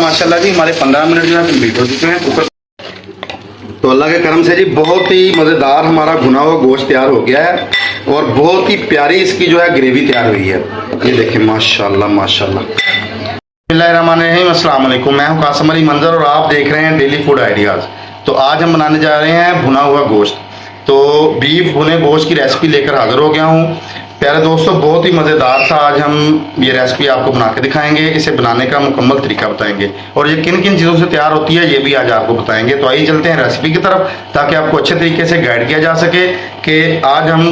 माशाल्लाह जी हमारे 15 मिनट जो है कंप्लीट हो चुके हैं। ऊपर तो अल्लाह के करम से जी बहुत ही मज़ेदार हमारा भुना हुआ गोश्त तैयार हो गया है और बहुत ही प्यारी इसकी जो है ग्रेवी तैयार हुई है। ये देखें माशाल्लाह माशाल्लाह। बिस्मिल्लाहिर्रहमानिर्रहीम, अस्सलाम वालेकुम। मैं हूं कासिम अली मंजर और आप देख रहे हैं डेली फूड आइडियाज़। तो आज हम बनाने जा रहे हैं भुना हुआ गोश्त। तो बीफ भुने गोश्त की रेसिपी लेकर हाजिर हो गया हूँ। प्यारे दोस्तों, बहुत ही मज़ेदार सा आज हम ये रेसिपी आपको बना के दिखाएंगे। इसे बनाने का मुकम्मल तरीका बताएंगे और ये किन किन चीज़ों से तैयार होती है ये भी आज आपको बताएंगे। तो आइए चलते हैं रेसिपी की तरफ, ताकि आपको अच्छे तरीके से गाइड किया जा सके कि आज हम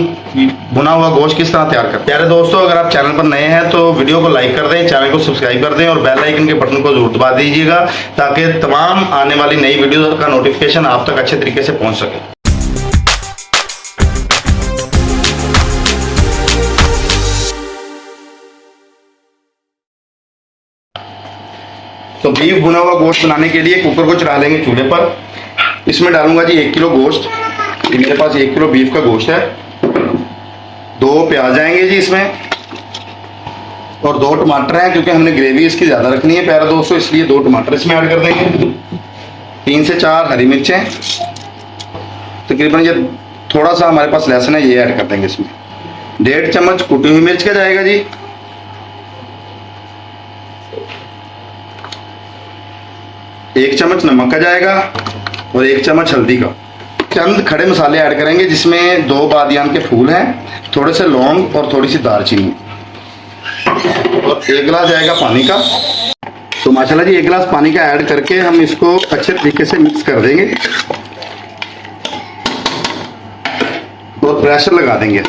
भुना हुआ गोश्त किस तरह तैयार करते हैं। प्यारे दोस्तों, अगर आप चैनल पर नए हैं तो वीडियो को लाइक कर दें, चैनल को सब्सक्राइब कर दें और बेल आइकन के बटन को जरूर दबा दीजिएगा, ताकि तमाम आने वाली नई वीडियो का नोटिफिकेशन आप तक अच्छे तरीके से पहुँच सके। तो बीफ भुना हुआ गोश्त बनाने के लिए कुकर को चढ़ा लेंगे चूल्हे पर। इसमें डालूंगा जी 1 किलो गोश्त। ये मेरे पास 1 किलो बीफ का गोश्त है। 2 प्याज आएंगे जी इसमें और 2 टमाटर हैं, क्योंकि हमने ग्रेवी इसकी ज़्यादा रखनी है प्यारे दोस्तों, इसलिए 2 टमाटर इसमें ऐड कर देंगे। 3 से 4 हरी मिर्चें, तकरीबन ये थोड़ा सा हमारे पास लहसुन है, ये ऐड कर देंगे इसमें। 1.5 चम्मच कुटी हुई मिर्च का जाएगा जी। 1 चम्मच नमक का जाएगा और 1 चम्मच हल्दी का। चंद खड़े मसाले ऐड करेंगे, जिसमें 2 बादियान के फूल हैं, थोड़े से लौंग और थोड़ी सी दालचीनी और 1 गिलास जाएगा पानी का। तो माशाल्लाह जी 1 गिलास पानी का ऐड करके हम इसको अच्छे तरीके से मिक्स कर देंगे और प्रेशर लगा देंगे।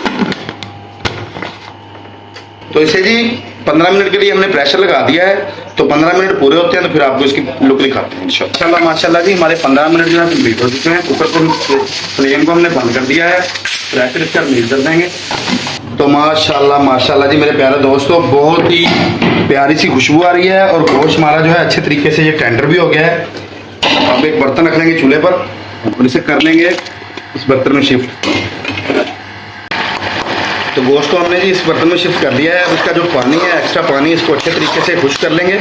तो इसे जी 15 मिनट के लिए हमने प्रेशर लगा दिया है। तो 15 मिनट पूरे होते हैं तो फिर आपको इसकी लुक दिखाते हैं इंशाल्लाह। माशाल्लाह जी हमारे 15 मिनट जो है कंप्लीट हो चुके हैं। कुकर को फ्लेम को हमने बंद कर दिया है, प्रेशर इसका रिलीज कर देंगे। तो माशाल्लाह माशाल्लाह जी मेरे प्यारे दोस्तों, बहुत ही प्यारी सी खुशबू आ रही है और गोश्त हमारा जो है अच्छे तरीके से ये टेंडर भी हो गया है। अब एक बर्तन रख लेंगे चूल्हे पर और इसे कर लेंगे इस बर्तन में शिफ्ट। तो गोश्त को हमने जी इस बर्तन में शिफ्ट कर दिया है। उसका जो पानी है, एक्स्ट्रा पानी, इसको अच्छे तरीके से खुश कर लेंगे।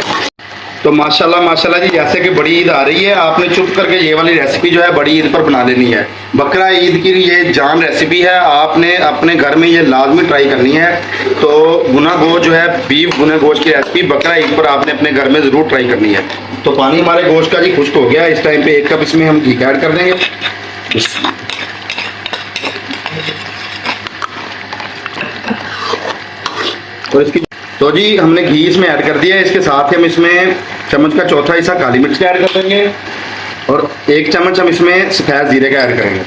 तो माशाल्लाह माशाल्लाह जी, जैसे कि बड़ी ईद आ रही है, आपने चुप करके ये वाली रेसिपी जो है बड़ी ईद पर बना लेनी है। बकरा ईद की ये जान रेसिपी है, आपने अपने घर में ये लाजमी ट्राई करनी है। तो भुना गोश्त जो है, बीफ भुने गोश्त की रेसिपी बकरा ईद पर आपने अपने घर में ज़रूर ट्राई करनी है। तो पानी हमारे गोश्त का जी खुश्क हो गया। इस टाइम पे 1 कप इसमें हम घी ऐड कर देंगे। और इसकी तो जी हमने घी इसमें ऐड कर दिया है। इसके साथ ही हम इसमें चम्मच का चौथा हिस्सा काली मिर्च का ऐड कर देंगे और 1 चम्मच हम इसमें सफ़ेद जीरे का ऐड करेंगे।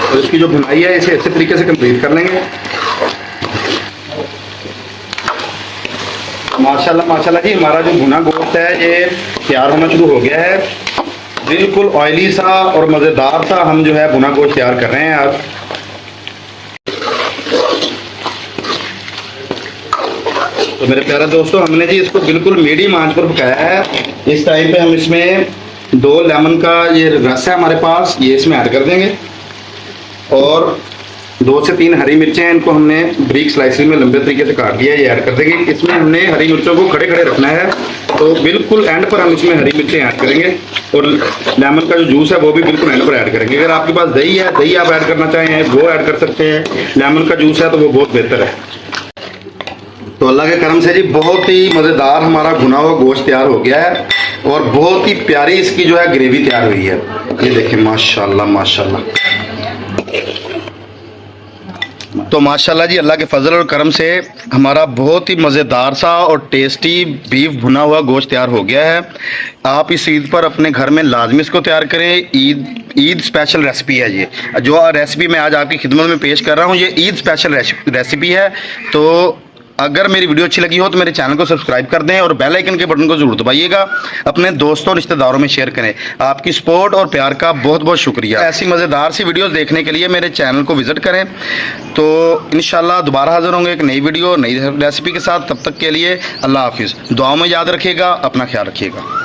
और इसकी जो भुनाई है इसे अच्छे तरीके से कंप्लीट कर लेंगे। माशाल्लाह माशाल्लाह जी हमारा जो भुना गोश्त है ये तैयार होना शुरू हो गया है। बिल्कुल ऑयली सा और मज़ेदार सा हम जो है भुना गोश्त तैयार कर रहे हैं आज। तो मेरे प्यारे दोस्तों, हमने जी इसको बिल्कुल मीडियम आंच पर पकाया है। इस टाइम पे हम इसमें 2 लेमन का ये रस है हमारे पास, ये इसमें ऐड कर देंगे और 2 से 3 हरी मिर्चें, इनको हमने ब्रीक स्लाइसेस में लंबे तरीके से काट दिया, ये ऐड कर देंगे। इसमें हमने हरी मिर्चों को खड़े खड़े रखना है, तो बिल्कुल एंड पर हम इसमें हरी मिर्चें ऐड करेंगे और लेमन का जो जूस है वो भी बिल्कुल एंड पर ऐड करेंगे। अगर आपके पास दही है, दही आप ऐड करना चाहें वो ऐड कर सकते हैं। लेमन का जूस है तो वो बहुत बेहतर है। तो अल्लाह के करम से जी बहुत ही मज़ेदार हमारा भुना हुआ गोश्त तैयार हो गया है और बहुत ही प्यारी इसकी जो है ग्रेवी तैयार हुई है। ये देखें माशाल्लाह माशाल्लाह। तो माशाल्लाह जी अल्लाह के फजल और करम से हमारा बहुत ही मज़ेदार सा और टेस्टी बीफ भुना हुआ गोश्त तैयार हो गया है। आप इस ईद पर अपने घर में लाजमी इसको तैयार करें। ईद स्पेशल रेसिपी है ये जो रेसिपी मैं आज आपकी खिदमत में पेश कर रहा हूँ। ये ईद स्पेशल रेसिपी है। तो अगर मेरी वीडियो अच्छी लगी हो तो मेरे चैनल को सब्सक्राइब कर दें और बेल आइकन के बटन को जरूर दबाइएगा। अपने दोस्तों रिश्तेदारों में शेयर करें। आपकी सपोर्ट और प्यार का बहुत बहुत शुक्रिया। ऐसी मज़ेदार सी वीडियोस देखने के लिए मेरे चैनल को विजिट करें। तो इंशाल्लाह दोबारा हाजिर होंगे एक नई वीडियो नई रेसिपी के साथ। तब तक के लिए अल्लाह हाफिज़। दुआओं में याद रखिएगा, अपना ख्याल रखिएगा।